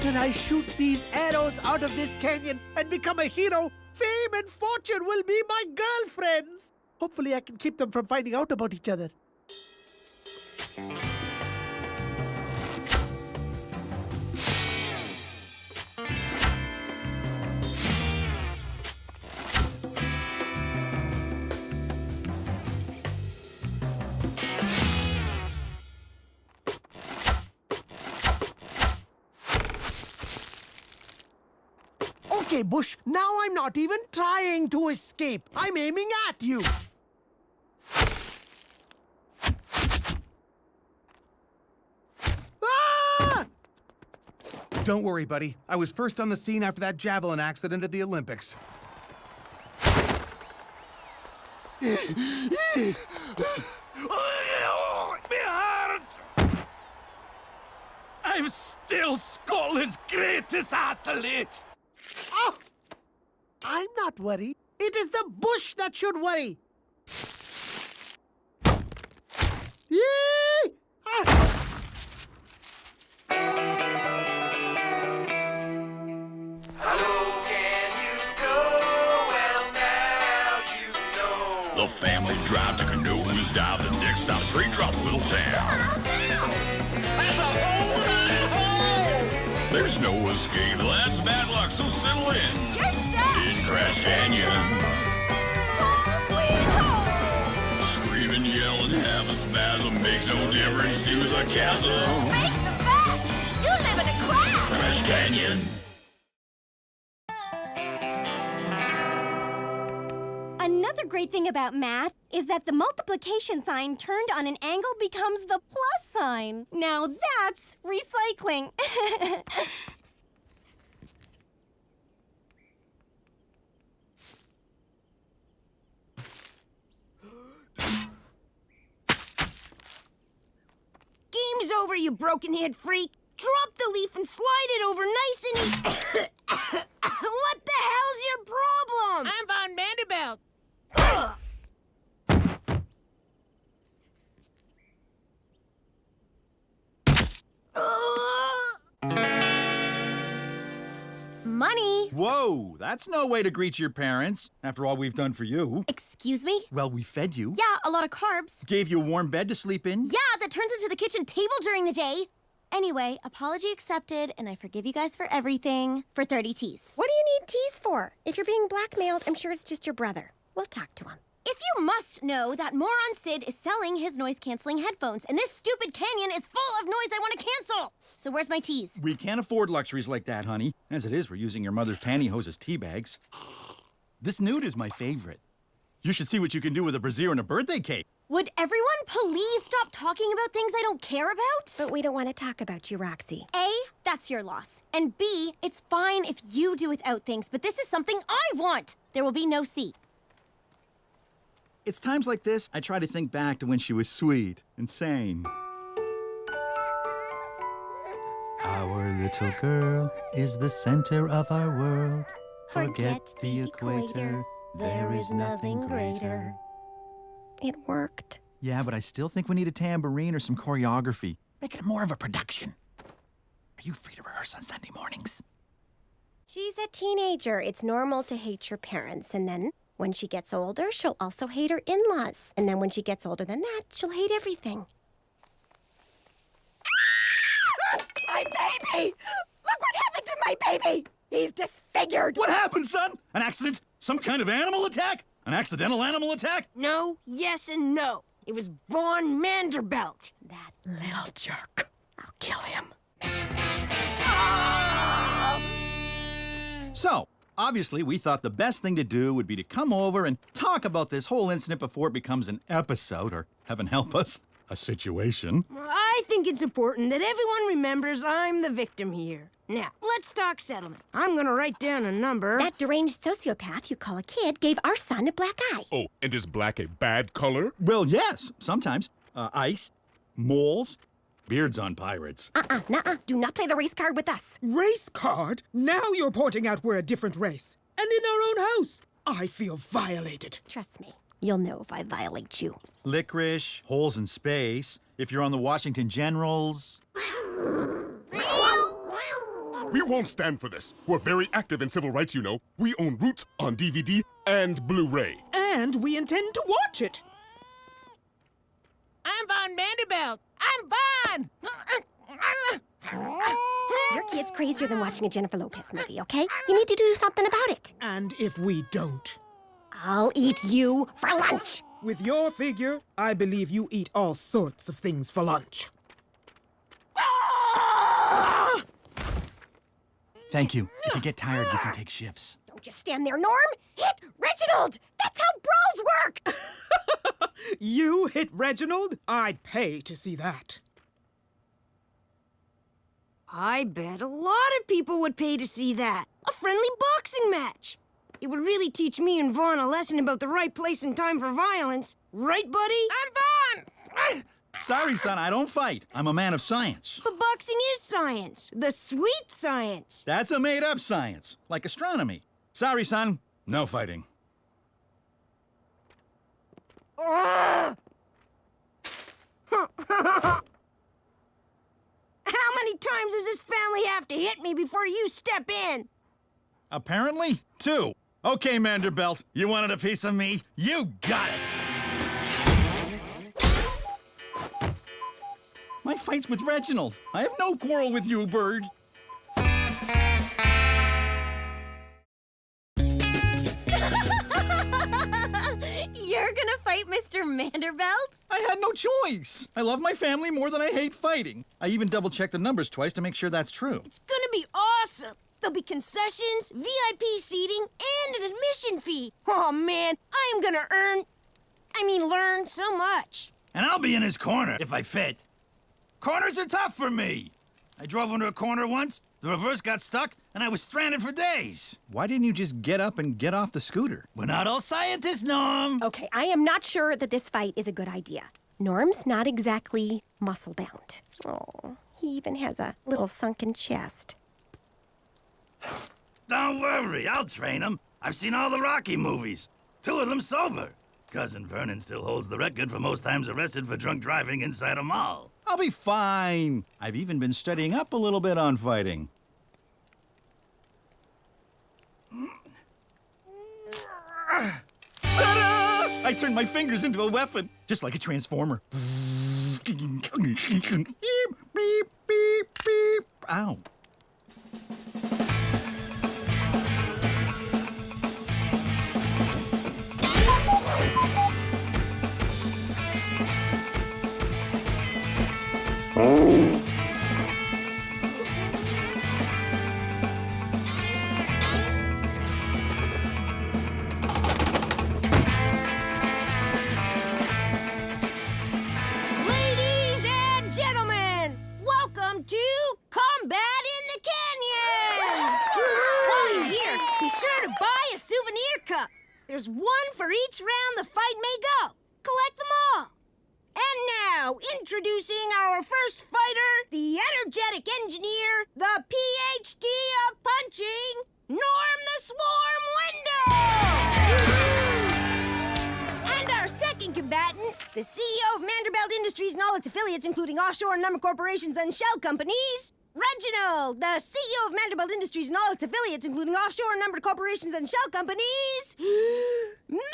After I shoot these arrows out of this canyon and become a hero, fame and fortune will be my girlfriends. Hopefully I can keep them from finding out about each other. Okay, Bush, now I'm not even trying to escape. I'm aiming at you. Ah! Don't worry, buddy. I was first on the scene after that javelin accident at the Olympics. Me heart! I'm still Scotland's greatest athlete! Oh! I'm not worried. It is the bush that should worry. Yee! Ah! Hello, can you go? Well, now you know. The family drive to canoes, dive the next stop, straight drop Willtown. That's a hole in a hole! There's no escape, that's bad luck, so settle in. You're stuck! In Crash Canyon. Home sweet home! Screaming, yelling, have a spasm, makes no difference to the chasm. Face the fact! You live in a crash! Crash Canyon. Another great thing about math is that the multiplication sign turned on an angle becomes the plus sign. Now that's recycling. Game's over, you broken-head freak. Drop the leaf and slide it over nice and easy. What the hell's your problem? I'm Vaughn Manderbelt. Money. Whoa, that's no way to greet your parents, after all we've done for you. Excuse me? Well, we fed you, Yeah, a lot of carbs. gave you a warm bed to sleep in. Yeah, that turns into the kitchen table during the day. Anyway, apology accepted, and I forgive you guys for everything for 30 T's. What do you need teas for? If you're being blackmailed, I'm sure it's just your brother. We'll talk to him. If you must know that moron Sid is selling his noise-canceling headphones, and this stupid canyon is full of noise I want to cancel. So where's my teas? We can't afford luxuries like that, honey. As it is, we're using your mother's pantyhose as tea bags. This nude is my favorite. You should see what you can do with a brassiere and a birthday cake. Would everyone please stop talking about things I don't care about? But we don't want to talk about you, Roxy. A, that's your loss. And B, it's fine if you do without things, but this is something I want. There will be no C. It's times like this I try to think back to when she was sweet and sane. Our little girl is the center of our world. Forget the equator, there is nothing greater. It worked. Yeah, but I still think we need a tambourine or some choreography. Make it more of a production. Are you free to rehearse on Sunday mornings? She's a teenager. It's normal to hate your parents. And then when she gets older, she'll also hate her in-laws. And then when she gets older than that, she'll hate everything. My baby! Look what happened to my baby! He's disfigured! What happened, son? An accident? Some kind of animal attack? An accidental animal attack? No, yes, and no. It was Vaughn Manderbelt. That little jerk. I'll kill him. So, obviously, we thought the best thing to do would be to come over and talk about this whole incident before it becomes an episode, or heaven help us, a situation. I think it's important that everyone remembers I'm the victim here. Now, let's talk settlement. I'm gonna write down a number. That deranged sociopath you call a kid gave our son a black eye. Oh, and is black a bad color? Well, yes, sometimes. Ice, moles, beards on pirates. Nuh-uh. Do not play the race card with us. Race card? Now you're pointing out we're a different race. And in our own house. I feel violated. Trust me. You'll know if I violate you. Licorice, holes in space. If you're on the Washington Generals. We won't stand for this. We're very active in civil rights, you know. We own Roots on DVD and Blu-ray. And we intend to watch it. I'm Vaughn Manderbelt. I'm Vaughn. Your kid's crazier than watching a Jennifer Lopez movie, okay? You need to do something about it. And if we don't, I'll eat you for lunch. with your figure, I believe you eat all sorts of things for lunch. Thank you. If you get tired, we can take shifts. Don't just stand there, Norm. Hit Reginald. That's how brawls work. You hit Reginald? I'd pay to see that. I bet a lot of people would pay to see that. A friendly boxing match. It would really teach me and Vaughn a lesson about the right place and time for violence. Right, buddy? I'm Vaughn. Sorry, son, I don't fight. I'm a man of science. But boxing is science. The sweet science. That's a made-up science, like astronomy. Sorry, son, no fighting. How many times does this family have to hit me before you step in? Apparently, 2. Okay, Manderbelt, you wanted a piece of me? You got it! My fight's with Reginald. I have no quarrel with you, Bird. You're gonna fight Mr. Manderbelt? I had no choice. I love my family more than I hate fighting. I even double-checked the numbers twice to make sure that's true. It's gonna be awesome. There'll be concessions, VIP seating, and an admission fee. Oh, man, I am gonna learn so much. And I'll be in his corner if I fit. Corners are tough for me. I drove into a corner once, the reverse got stuck, and I was stranded for days. Why didn't you just get up and get off the scooter? We're not all scientists, Norm. Okay, I am not sure that this fight is a good idea. Norm's not exactly muscle-bound. Oh, he even has a little sunken chest. Don't worry, I'll train him. I've seen all the Rocky movies. 2 of them sober. Cousin Vernon still holds the record for most times arrested for drunk driving inside a mall. I'll be fine. I've even been studying up a little bit on fighting. Ta-da! I turned my fingers into a weapon, just like a transformer. Beep, beep, beep, beep. Ow. Ladies and gentlemen, welcome to Combat in the Canyon! While you're here, be sure to buy a souvenir cup. There's one for each round the fight may go. Collect them all. And now, introducing our first fighter, the energetic engineer, the PhD of punching, Norm the Swarm Window! And our second combatant, the CEO of Manderbelt Industries and all its affiliates, including offshore and number corporations and shell companies, Reginald, the CEO of Manderbelt Industries and all its affiliates, including offshore and number corporations and shell companies, Manderbelt!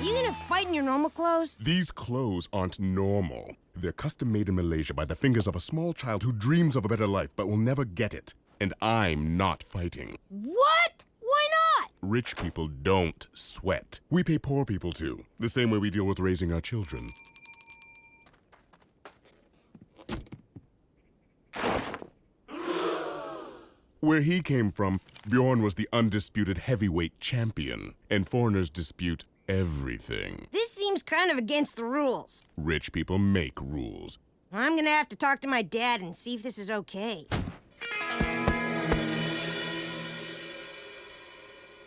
You gonna fight in your normal clothes? These clothes aren't normal. They're custom made in Malaysia by the fingers of a small child who dreams of a better life but will never get it. And I'm not fighting. What? Why not? Rich people don't sweat. We pay poor people to, the same way we deal with raising our children. Where he came from, Bjorn was the undisputed heavyweight champion, and foreigners dispute everything. This seems kind of against the rules. Rich people make rules. I'm gonna have to talk to my dad and see if this is okay.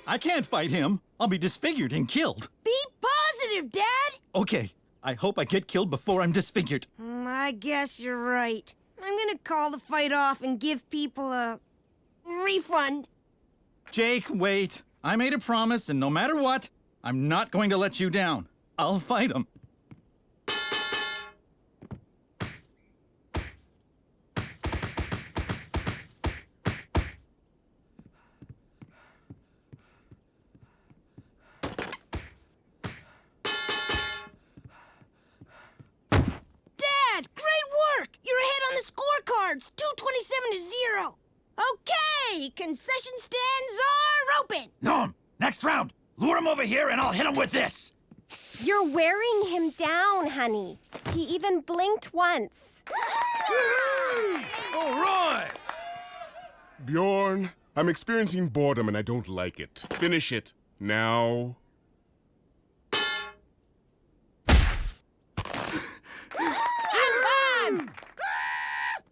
I can't fight him. I'll be disfigured and killed. Be positive, Dad! Okay, I hope I get killed before I'm disfigured. I guess you're right. I'm gonna call the fight off and give people a refund. Jake, wait. I made a promise, and no matter what, I'm not going to let you down. I'll fight him. the scorecards. 227 to 0. Okay, concession stands are open. Norm, next round. Lure him over here and I'll hit him with this. You're wearing him down, honey. He even blinked once. All right. Bjorn, I'm experiencing boredom and I don't like it. Finish it. Now.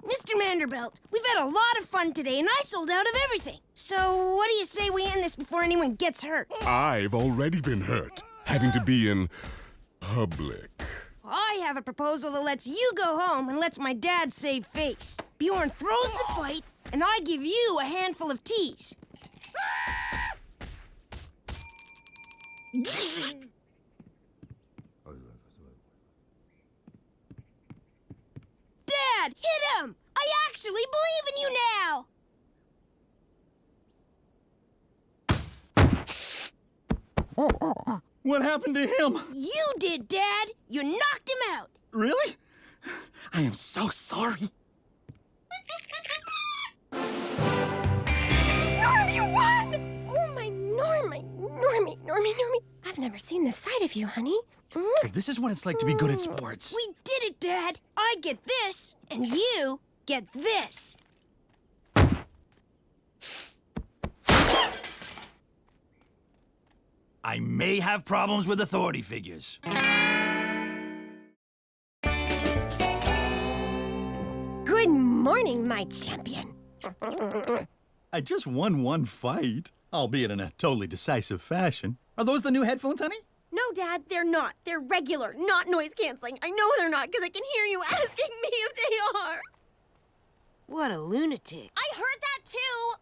Mr. Manderbelt, we've had a lot of fun today, and I sold out of everything. So what do you say we end this before anyone gets hurt? I've already been hurt, having to be in public. I have a proposal that lets you go home and lets my dad save face. Bjorn throws the fight, and I give you a handful of teas. Dad, hit him! I actually believe in you now! What happened to him? You did, Dad! You knocked him out! Really? I am so sorry. Norm, you won! Oh, my Normie. I've never seen this side of you, honey. This is what it's like to be good at sports. We did it, Dad! I get this, and you get this. I may have problems with authority figures. Good morning, my champion. I just won one fight, albeit in a totally decisive fashion. Are those the new headphones, honey? No, Dad, they're not. They're regular, not noise canceling. I know they're not because I can hear you asking me if they are. What a lunatic. I heard that too.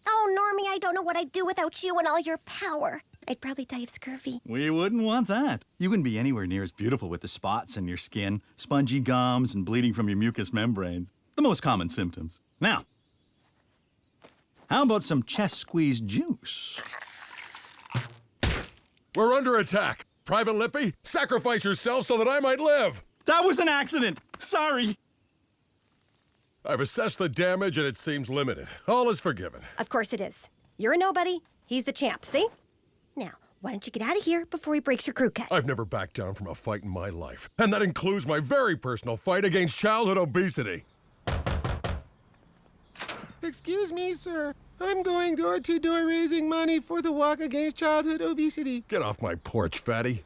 Oh, Normie, I don't know what I'd do without you and all your power. I'd probably die of scurvy. We wouldn't want that. You wouldn't be anywhere near as beautiful with the spots in your skin, spongy gums, and bleeding from your mucous membranes. The most common symptoms. Now, how about some chest squeeze juice? We're under attack. Private Lippy, sacrifice yourself so that I might live. That was an accident. Sorry. I've assessed the damage and it seems limited. All is forgiven. Of course it is. You're a nobody. He's the champ, see? Now, why don't you get out of here before he breaks your crew cut? I've never backed down from a fight in my life. And that includes my very personal fight against childhood obesity. Excuse me, sir. I'm going door-to-door raising money for the walk against childhood obesity. Get off my porch, fatty.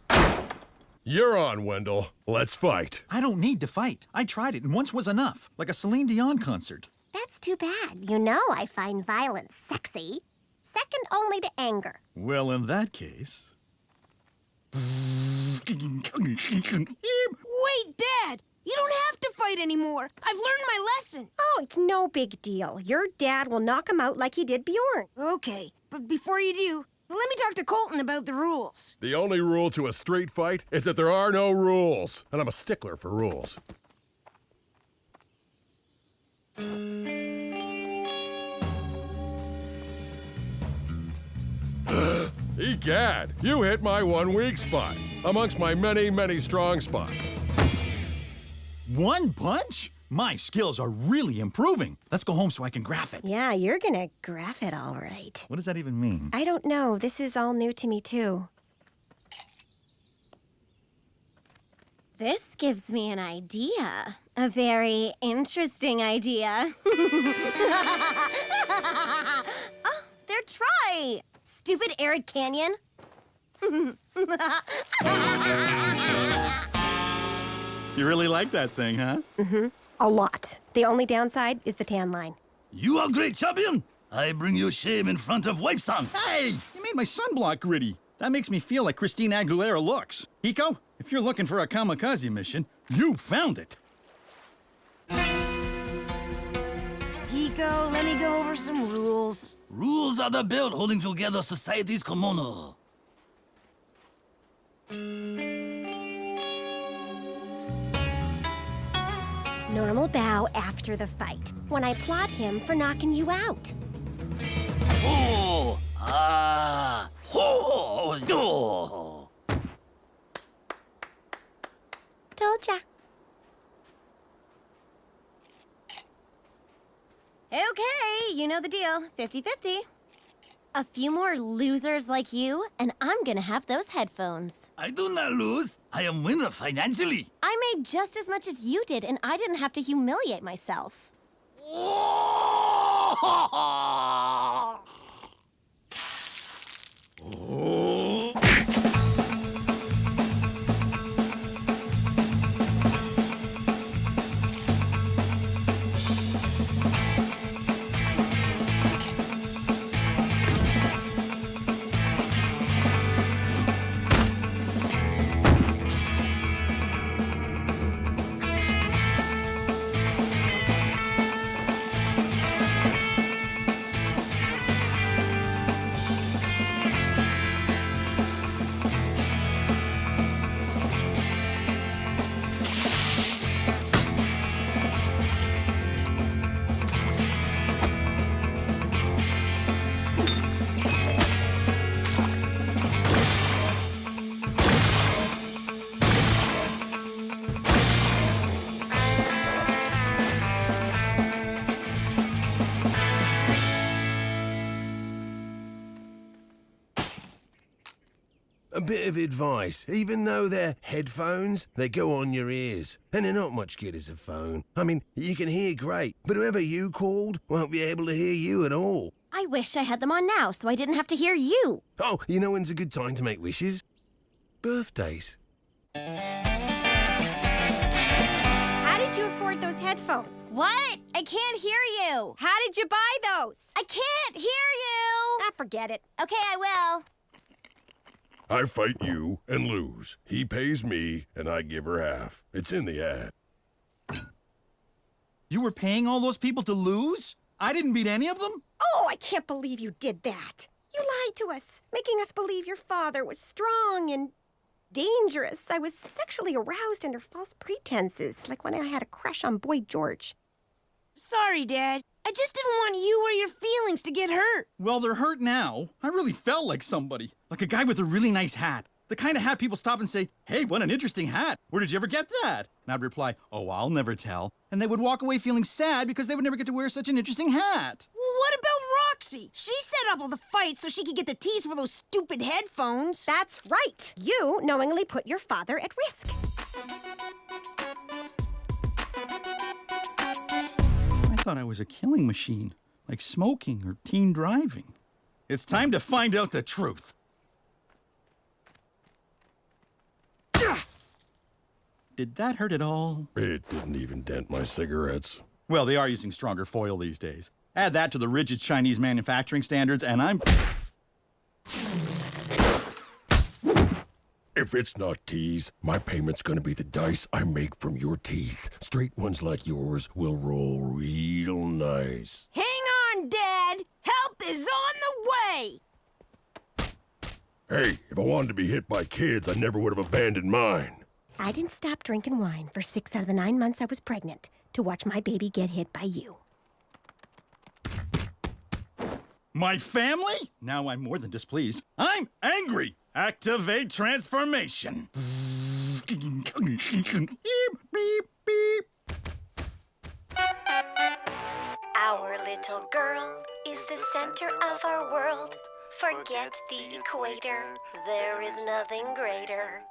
You're on, Wendell. Let's fight. I don't need to fight. I tried it, and once was enough. Like a Celine Dion concert. That's too bad. You know I find violence sexy. Second only to anger. Well, in that case... Wait, Dad! You don't have to fight anymore. I've learned my lesson. Oh, it's no big deal. Your dad will knock him out like he did Bjorn. Okay, but before you do, let me talk to Colton about the rules. The only rule to a street fight is that there are no rules. And I'm a stickler for rules. Egad, you hit my one weak spot, amongst my many, many strong spots. One punch? My skills are really improving. Let's go home so I can graph it. Yeah, you're gonna graph it all right. What does that even mean? I don't know. This is all new to me, too. This gives me an idea. A very interesting idea. Oh, they're Try. Stupid arid canyon. You really like that thing, huh? Mm-hmm. A lot. The only downside is the tan line. You are great, champion. I bring you shame in front of wife son. Hey, you made my sunblock gritty. That makes me feel like Christine Aguilera looks. Hiko, if you're looking for a kamikaze mission, you found it. Hiko, let me go over some rules. Rules are the belt holding together society's kimono. Normal bow after the fight, when I plot him for knocking you out. Oh! Ah! Oh! Oh! You know the deal. 50-50. A few more losers like you, and I'm gonna have those headphones. I do not lose. I am winner financially. I made just as much as you did, and I didn't have to humiliate myself. A bit of advice. Even though they're headphones, they go on your ears. And they're not much good as a phone. I mean, you can hear great, but whoever you called won't be able to hear you at all. I wish I had them on now so I didn't have to hear you. Oh, you know when's a good time to make wishes? Birthdays. How did you afford those headphones? What? I can't hear you. How did you buy those? I can't hear you. Ah, forget it. Okay, I will. I fight you and lose. He pays me, and I give her half. It's in the ad. You were paying all those people to lose? I didn't beat any of them? Oh, I can't believe you did that. You lied to us, making us believe your father was strong and dangerous. I was sexually aroused under false pretenses, like when I had a crush on Boy George. Sorry, Dad. I just didn't want you or your feelings to get hurt. Well, they're hurt now. I really felt like somebody. Like a guy with a really nice hat. The kind of hat people stop and say, "Hey, what an interesting hat. Where did you ever get that?" And I'd reply, "Oh, I'll never tell." And they would walk away feeling sad because they would never get to wear such an interesting hat. Well, what about Roxy? She set up all the fights so she could get the tease for those stupid headphones. That's right. You knowingly put your father at risk. I thought I was a killing machine, like smoking or teen driving. It's time to find out the truth. Did that hurt at all? It didn't even dent my cigarettes. Well, they are using stronger foil these days. Add that to the rigid Chinese manufacturing standards, and I'm... If it's not tease, my payment's gonna be the dice I make from your teeth. Straight ones like yours will roll real nice. Hang on, Dad. Help is on the way. Hey, if I wanted to be hit by kids, I never would have abandoned mine. I didn't stop drinking wine for 6 out of the 9 months I was pregnant to watch my baby get hit by you. My family? Now I'm more than displeased. I'm angry! Activate transformation. Beep, beep, beep. Our little girl is the center of our world. Forget the equator, there is nothing greater.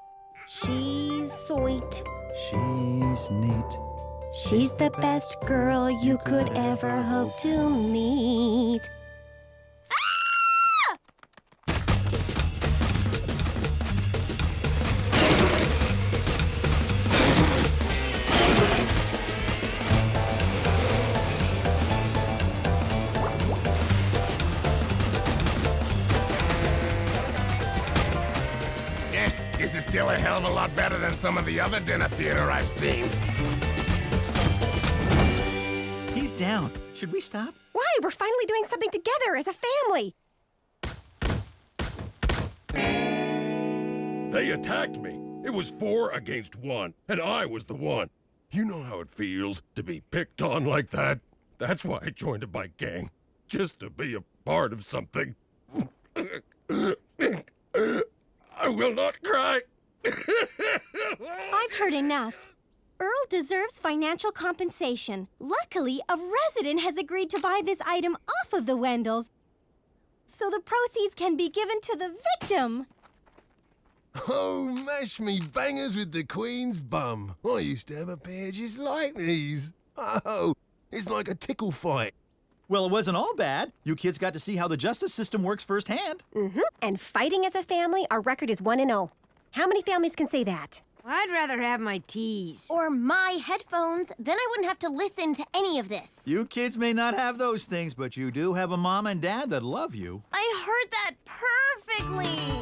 She's sweet. She's neat. She's the best girl you could ever hope to meet. This is still a hell of a lot better than some of the other dinner theater I've seen. He's down. Should we stop? Why? We're finally doing something together as a family. They attacked me. It was 4 against 1, and I was the one. You know how it feels to be picked on like that? That's why I joined a bike gang. Just to be a part of something. I will not cry. I've heard enough. Earl deserves financial compensation. Luckily, a resident has agreed to buy this item off behalf of the Wendells, so the proceeds can be given to the victim. Oh, mash me bangers with the Queen's bum. I used to have a pair just like these. Oh, it's like a tickle fight. Well, it wasn't all bad. You kids got to see how the justice system works firsthand. And fighting as a family, our record is 1-0. How many families can say that? I'd rather have my teas. Or my headphones, then I wouldn't have to listen to any of this. You kids may not have those things, but you do have a mom and dad that love you. I heard that perfectly.